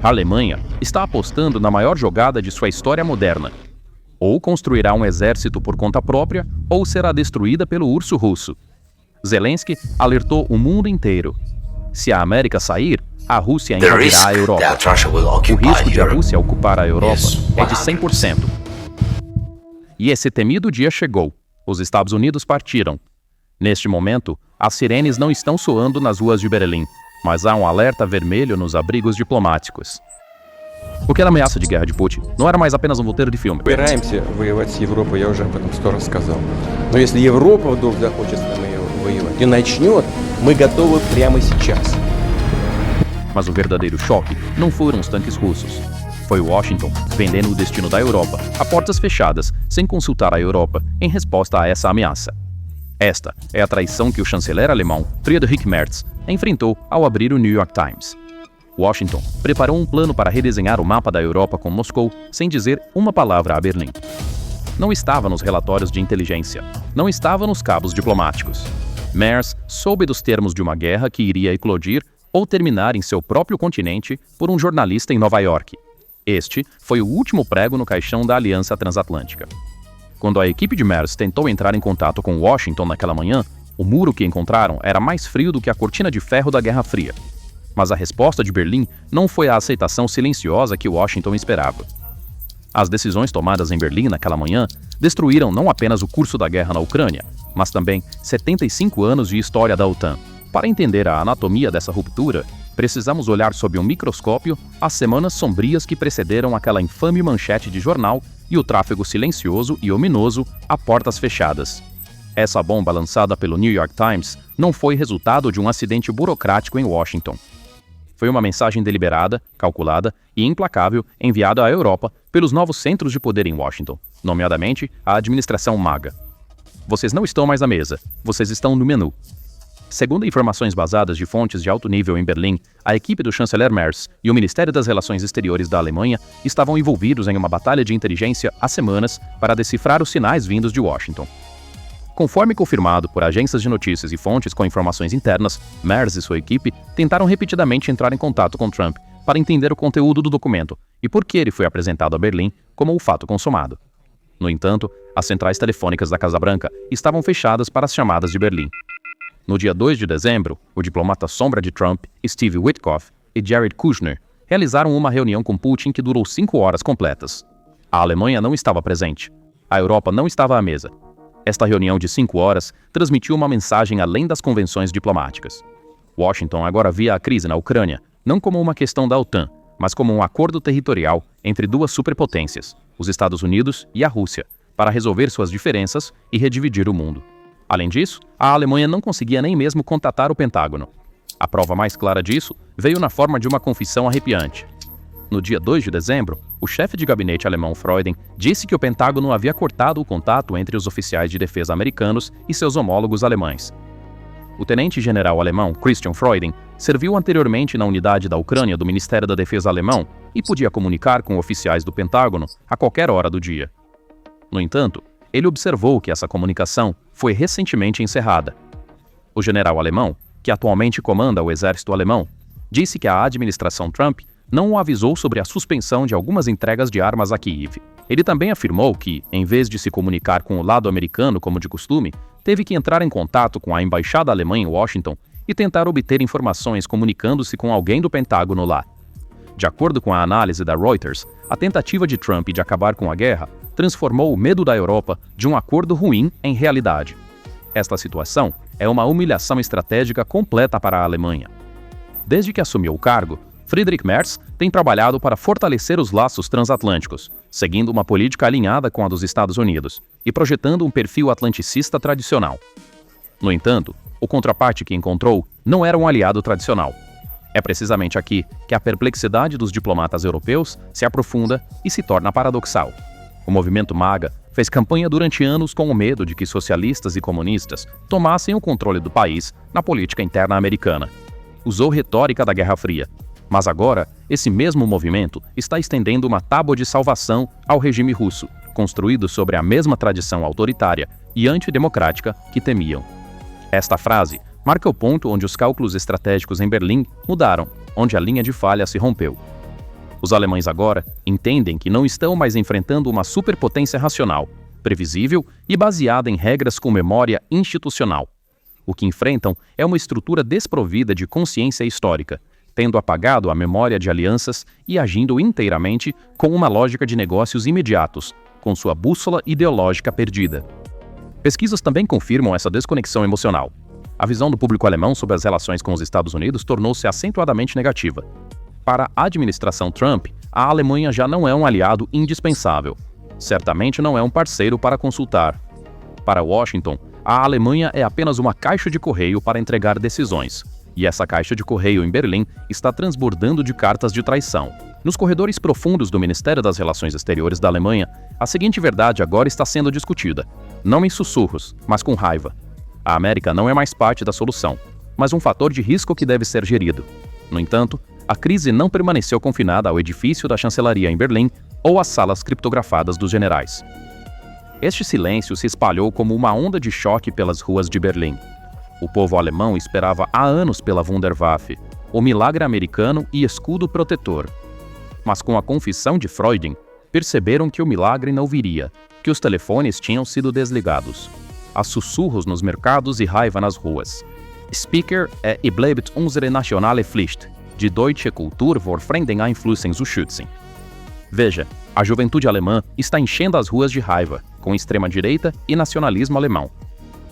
A Alemanha está apostando na maior jogada de sua história moderna. Ou construirá um exército por conta própria, ou será destruída pelo urso russo. Zelensky alertou o mundo inteiro. Se a América sair, a Rússia invadirá a Europa. O risco de a Rússia ocupar a Europa é de 100%. E esse temido dia chegou. Os Estados Unidos partiram. Neste momento, as sirenes não estão soando nas ruas de Berlim, mas há um alerta vermelho nos abrigos diplomáticos. Aquela ameaça de guerra de Putin não era mais apenas um roteiro de filme. Собираемся воевать с Европой, я уже об этом 100 раз сказал. Но если Европа вдруг захочет с нами воевать и начнет, мы готовы прямо сейчас. Mas o verdadeiro choque não foram os tanques russos. Foi Washington vendendo o destino da Europa a portas fechadas, sem consultar a Europa, em resposta a essa ameaça. Esta é a traição que o chanceler alemão Friedrich Merz enfrentou ao abrir o New York Times. Washington preparou um plano para redesenhar o mapa da Europa com Moscou sem dizer uma palavra a Berlim. Não estava nos relatórios de inteligência, não estava nos cabos diplomáticos. Merz soube dos termos de uma guerra que iria eclodir ou terminar em seu próprio continente por um jornalista em Nova York. Este foi o último prego no caixão da Aliança Transatlântica. Quando a equipe de Merz tentou entrar em contato com Washington naquela manhã, o muro que encontraram era mais frio do que a cortina de ferro da Guerra Fria. Mas a resposta de Berlim não foi a aceitação silenciosa que Washington esperava. As decisões tomadas em Berlim naquela manhã destruíram não apenas o curso da guerra na Ucrânia, mas também 75 anos de história da OTAN. Para entender a anatomia dessa ruptura, precisamos olhar sob um microscópio as semanas sombrias que precederam aquela infame manchete de jornal e o tráfego silencioso e ominoso a portas fechadas. Essa bomba lançada pelo New York Times não foi resultado de um acidente burocrático em Washington. Foi uma mensagem deliberada, calculada e implacável enviada à Europa pelos novos centros de poder em Washington, nomeadamente a administração MAGA. Vocês não estão mais à mesa, vocês estão no menu. Segundo informações basadas de fontes de alto nível em Berlim, a equipe do chanceler Merz e o Ministério das Relações Exteriores da Alemanha estavam envolvidos em uma batalha de inteligência há semanas para decifrar os sinais vindos de Washington. Conforme confirmado por agências de notícias e fontes com informações internas, Merz e sua equipe tentaram repetidamente entrar em contato com Trump para entender o conteúdo do documento e por que ele foi apresentado a Berlim como o fato consumado. No entanto, as centrais telefônicas da Casa Branca estavam fechadas para as chamadas de Berlim. No dia 2 de dezembro, o diplomata sombra de Trump, Steve Witkoff, e Jared Kushner realizaram uma reunião com Putin que durou 5 horas completas. A Alemanha não estava presente. A Europa não estava à mesa. Esta reunião de 5 horas transmitiu uma mensagem além das convenções diplomáticas. Washington agora via a crise na Ucrânia não como uma questão da OTAN, mas como um acordo territorial entre duas superpotências, os Estados Unidos e a Rússia, para resolver suas diferenças e redividir o mundo. Além disso, a Alemanha não conseguia nem mesmo contatar o Pentágono. A prova mais clara disso veio na forma de uma confissão arrepiante. No dia 2 de dezembro, o chefe de gabinete alemão Freuden disse que o Pentágono havia cortado o contato entre os oficiais de defesa americanos e seus homólogos alemães. O tenente-general alemão Christian Freuden serviu anteriormente na unidade da Ucrânia do Ministério da Defesa alemão e podia comunicar com oficiais do Pentágono a qualquer hora do dia. No entanto, ele observou que essa comunicação foi recentemente encerrada. O general alemão, que atualmente comanda o exército alemão, disse que a administração Trump não o avisou sobre a suspensão de algumas entregas de armas a Kiev. Ele também afirmou que, em vez de se comunicar com o lado americano como de costume, teve que entrar em contato com a embaixada alemã em Washington e tentar obter informações comunicando-se com alguém do Pentágono lá. De acordo com a análise da Reuters, a tentativa de Trump de acabar com a guerra transformou o medo da Europa de um acordo ruim em realidade. Esta situação é uma humilhação estratégica completa para a Alemanha. Desde que assumiu o cargo, Friedrich Merz tem trabalhado para fortalecer os laços transatlânticos, seguindo uma política alinhada com a dos Estados Unidos e projetando um perfil atlanticista tradicional. No entanto, o contraparte que encontrou não era um aliado tradicional. É precisamente aqui que a perplexidade dos diplomatas europeus se aprofunda e se torna paradoxal. O movimento MAGA fez campanha durante anos com o medo de que socialistas e comunistas tomassem o controle do país na política interna americana. Usou retórica da Guerra Fria. Mas agora, esse mesmo movimento está estendendo uma tábua de salvação ao regime russo, construído sobre a mesma tradição autoritária e antidemocrática que temiam. Esta frase marca o ponto onde os cálculos estratégicos em Berlim mudaram, onde a linha de falha se rompeu. Os alemães agora entendem que não estão mais enfrentando uma superpotência racional, previsível e baseada em regras com memória institucional. O que enfrentam é uma estrutura desprovida de consciência histórica, tendo apagado a memória de alianças e agindo inteiramente com uma lógica de negócios imediatos, com sua bússola ideológica perdida. Pesquisas também confirmam essa desconexão emocional. A visão do público alemão sobre as relações com os Estados Unidos tornou-se acentuadamente negativa. Para a administração Trump, a Alemanha já não é um aliado indispensável. Certamente não é um parceiro para consultar. Para Washington, a Alemanha é apenas uma caixa de correio para entregar decisões. E essa caixa de correio em Berlim está transbordando de cartas de traição. Nos corredores profundos do Ministério das Relações Exteriores da Alemanha, a seguinte verdade agora está sendo discutida. Não em sussurros, mas com raiva. A América não é mais parte da solução, mas um fator de risco que deve ser gerido. No entanto, a crise não permaneceu confinada ao edifício da chancelaria em Berlim ou às salas criptografadas dos generais. Este silêncio se espalhou como uma onda de choque pelas ruas de Berlim. O povo alemão esperava há anos pela Wunderwaffe, o milagre americano e escudo protetor. Mas com a confissão de Freuding, perceberam que o milagre não viria, que os telefones tinham sido desligados. Há sussurros nos mercados e raiva nas ruas. Speaker é "Ich bleibt unsere nationale Pflicht", de Deutsche Kultur vor fremden Einflüssen zu schützen. Veja, a juventude alemã está enchendo as ruas de raiva, com extrema-direita e nacionalismo alemão.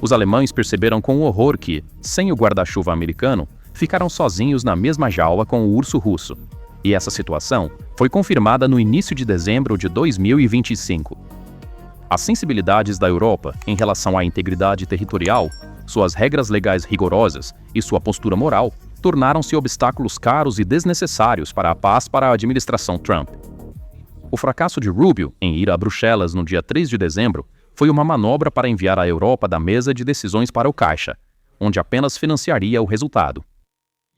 Os alemães perceberam com horror que, sem o guarda-chuva americano, ficaram sozinhos na mesma jaula com o urso russo. E essa situação foi confirmada no início de dezembro de 2025. As sensibilidades da Europa em relação à integridade territorial, suas regras legais rigorosas e sua postura moral tornaram-se obstáculos caros e desnecessários para a paz para a administração Trump. O fracasso de Rubio em ir a Bruxelas no dia 3 de dezembro foi uma manobra para enviar a Europa da mesa de decisões para o caixa, onde apenas financiaria o resultado.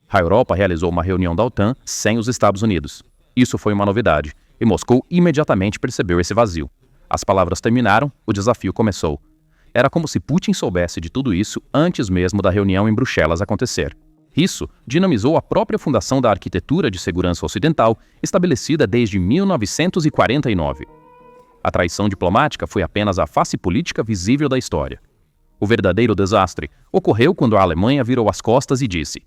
A Europa realizou uma reunião da OTAN sem os Estados Unidos. Isso foi uma novidade, e Moscou imediatamente percebeu esse vazio. As palavras terminaram, o desafio começou. Era como se Putin soubesse de tudo isso antes mesmo da reunião em Bruxelas acontecer. Isso dinamizou a própria fundação da arquitetura de segurança ocidental, estabelecida desde 1949. A traição diplomática foi apenas a face política visível da história. O verdadeiro desastre ocorreu quando a Alemanha virou as costas e disse: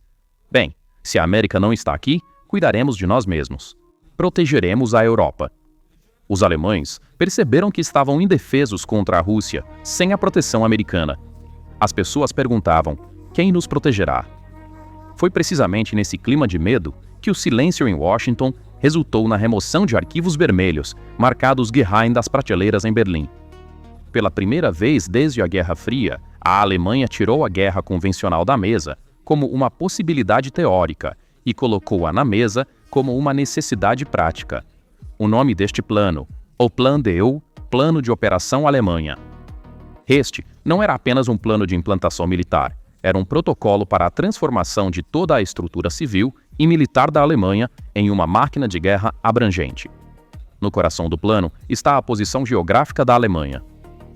"Bem, se a América não está aqui, cuidaremos de nós mesmos. Protegeremos a Europa." Os alemães perceberam que estavam indefesos contra a Rússia, sem a proteção americana. As pessoas perguntavam: quem nos protegerá? Foi precisamente nesse clima de medo que o silêncio em Washington resultou na remoção de arquivos vermelhos, marcados Geheim das prateleiras em Berlim. Pela primeira vez desde a Guerra Fria, a Alemanha tirou a guerra convencional da mesa como uma possibilidade teórica e colocou-a na mesa como uma necessidade prática. O nome deste plano, o Plan de EU, Plano de Operação Alemanha. Este não era apenas um plano de implantação militar, era um protocolo para a transformação de toda a estrutura civil e militar da Alemanha em uma máquina de guerra abrangente. No coração do plano está a posição geográfica da Alemanha.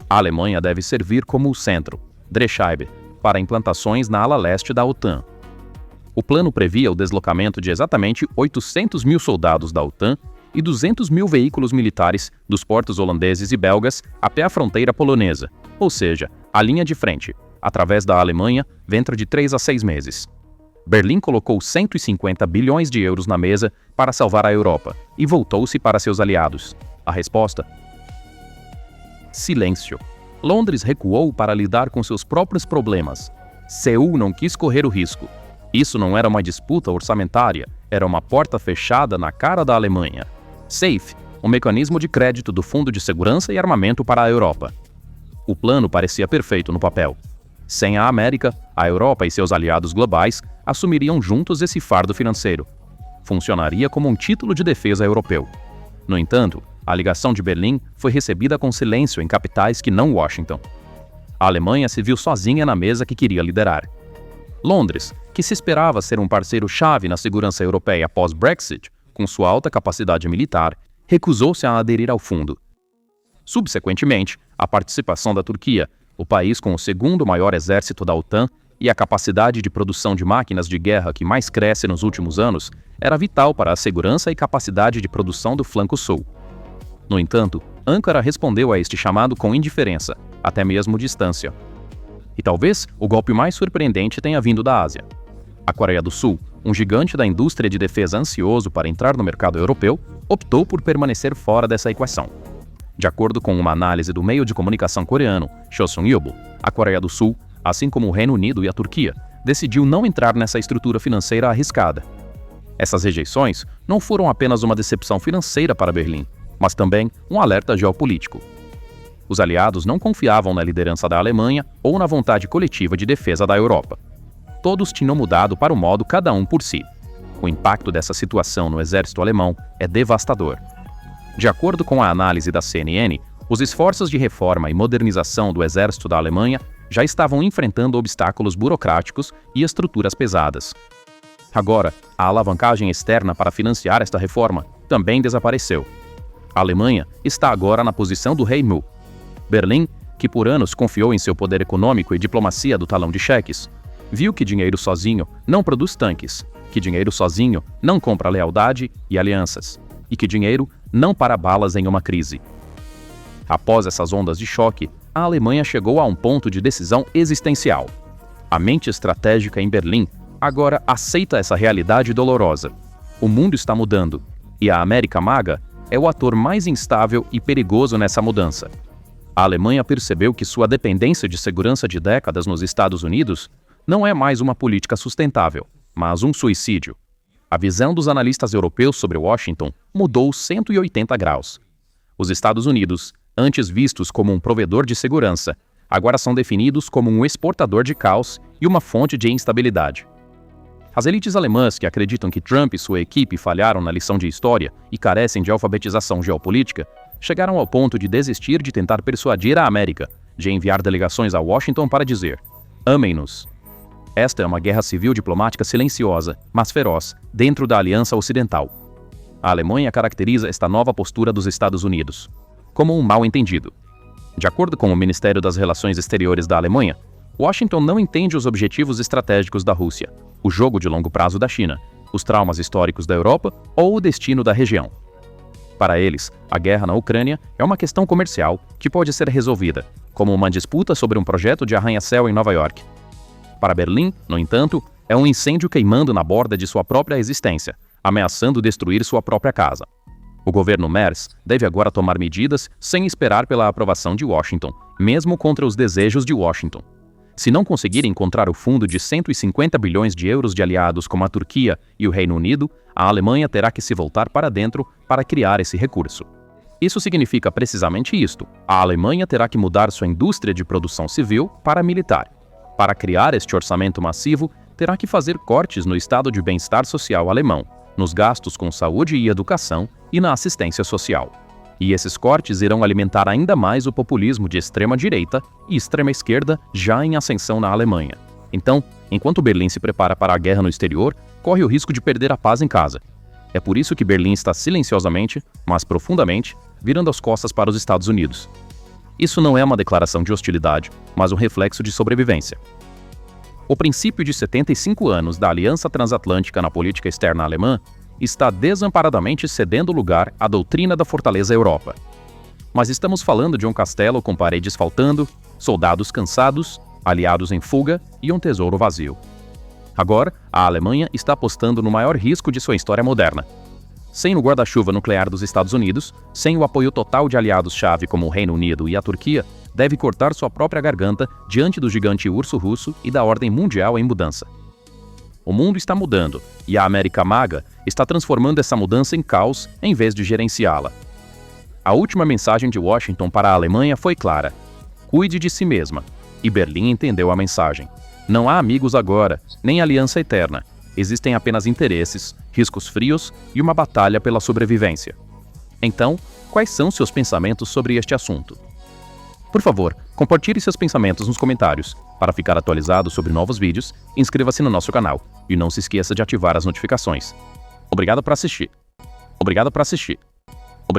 A Alemanha deve servir como o centro, Drehscheibe, para implantações na ala leste da OTAN. O plano previa o deslocamento de exatamente 800 mil soldados da OTAN e 200 mil veículos militares dos portos holandeses e belgas até a fronteira polonesa, ou seja, a linha de frente, através da Alemanha, dentro de 3 a 6 meses. Berlim colocou 150 bilhões de euros na mesa para salvar a Europa e voltou-se para seus aliados. A resposta? Silêncio. Londres recuou para lidar com seus próprios problemas. Seul não quis correr o risco. Isso não era uma disputa orçamentária, era uma porta fechada na cara da Alemanha. SAFE, um mecanismo de crédito do Fundo de Segurança e Armamento para a Europa. O plano parecia perfeito no papel. Sem a América, a Europa e seus aliados globais assumiriam juntos esse fardo financeiro. Funcionaria como um título de defesa europeu. No entanto, a ligação de Berlim foi recebida com silêncio em capitais que não Washington. A Alemanha se viu sozinha na mesa que queria liderar. Londres, que se esperava ser um parceiro-chave na segurança europeia pós-Brexit, com sua alta capacidade militar, recusou-se a aderir ao fundo. Subsequentemente, a participação da Turquia, o país com o segundo maior exército da OTAN e a capacidade de produção de máquinas de guerra que mais cresce nos últimos anos, era vital para a segurança e capacidade de produção do flanco sul. No entanto, Ankara respondeu a este chamado com indiferença, até mesmo distância. E talvez o golpe mais surpreendente tenha vindo da Ásia. A Coreia do Sul, um gigante da indústria de defesa ansioso para entrar no mercado europeu, optou por permanecer fora dessa equação. De acordo com uma análise do meio de comunicação coreano, Chosun Ilbo, a Coreia do Sul, assim como o Reino Unido e a Turquia, decidiu não entrar nessa estrutura financeira arriscada. Essas rejeições não foram apenas uma decepção financeira para Berlim, mas também um alerta geopolítico. Os aliados não confiavam na liderança da Alemanha ou na vontade coletiva de defesa da Europa. Todos tinham mudado para o modo cada um por si. O impacto dessa situação no exército alemão é devastador. De acordo com a análise da CNN, os esforços de reforma e modernização do exército da Alemanha já estavam enfrentando obstáculos burocráticos e estruturas pesadas. Agora, a alavancagem externa para financiar esta reforma também desapareceu. A Alemanha está agora na posição do rei Mu. Berlim, que por anos confiou em seu poder econômico e diplomacia do talão de cheques, viu que dinheiro sozinho não produz tanques, que dinheiro sozinho não compra lealdade e alianças, e que dinheiro não para balas em uma crise. Após essas ondas de choque, a Alemanha chegou a um ponto de decisão existencial. A mente estratégica em Berlim agora aceita essa realidade dolorosa. O mundo está mudando, e a América Maga é o ator mais instável e perigoso nessa mudança. A Alemanha percebeu que sua dependência de segurança de décadas nos Estados Unidos não é mais uma política sustentável, mas um suicídio. A visão dos analistas europeus sobre Washington mudou 180 graus. Os Estados Unidos, antes vistos como um provedor de segurança, agora são definidos como um exportador de caos e uma fonte de instabilidade. As elites alemãs que acreditam que Trump e sua equipe falharam na lição de história e carecem de alfabetização geopolítica, chegaram ao ponto de desistir de tentar persuadir a América, de enviar delegações a Washington para dizer: amem-nos. Esta é uma guerra civil diplomática silenciosa, mas feroz, dentro da Aliança Ocidental. A Alemanha caracteriza esta nova postura dos Estados Unidos como um mal-entendido. De acordo com o Ministério das Relações Exteriores da Alemanha, Washington não entende os objetivos estratégicos da Rússia, o jogo de longo prazo da China, os traumas históricos da Europa ou o destino da região. Para eles, a guerra na Ucrânia é uma questão comercial que pode ser resolvida, como uma disputa sobre um projeto de arranha-céu em Nova York. Para Berlim, no entanto, é um incêndio queimando na borda de sua própria existência, ameaçando destruir sua própria casa. O governo Merz deve agora tomar medidas sem esperar pela aprovação de Washington, mesmo contra os desejos de Washington. Se não conseguir encontrar o fundo de 150 bilhões de euros de aliados como a Turquia e o Reino Unido, a Alemanha terá que se voltar para dentro para criar esse recurso. Isso significa precisamente isto: a Alemanha terá que mudar sua indústria de produção civil para militar. Para criar este orçamento massivo, terá que fazer cortes no estado de bem-estar social alemão, nos gastos com saúde e educação e na assistência social. E esses cortes irão alimentar ainda mais o populismo de extrema-direita e extrema-esquerda já em ascensão na Alemanha. Então, enquanto Berlim se prepara para a guerra no exterior, corre o risco de perder a paz em casa. É por isso que Berlim está silenciosamente, mas profundamente, virando as costas para os Estados Unidos. Isso não é uma declaração de hostilidade, mas um reflexo de sobrevivência. O princípio de 75 anos da Aliança Transatlântica na política externa alemã está desamparadamente cedendo lugar à doutrina da Fortaleza Europa. Mas estamos falando de um castelo com paredes faltando, soldados cansados, aliados em fuga e um tesouro vazio. Agora, a Alemanha está apostando no maior risco de sua história moderna. Sem o guarda-chuva nuclear dos Estados Unidos, sem o apoio total de aliados-chave como o Reino Unido e a Turquia, deve cortar sua própria garganta diante do gigante urso russo e da ordem mundial em mudança. O mundo está mudando, e a América Maga está transformando essa mudança em caos em vez de gerenciá-la. A última mensagem de Washington para a Alemanha foi clara: cuide de si mesma. E Berlim entendeu a mensagem. Não há amigos agora, nem aliança eterna. Existem apenas interesses, riscos frios e uma batalha pela sobrevivência. Então, quais são seus pensamentos sobre este assunto? Por favor, compartilhe seus pensamentos nos comentários. Para ficar atualizado sobre novos vídeos, inscreva-se no nosso canal e não se esqueça de ativar as notificações. Obrigado por assistir.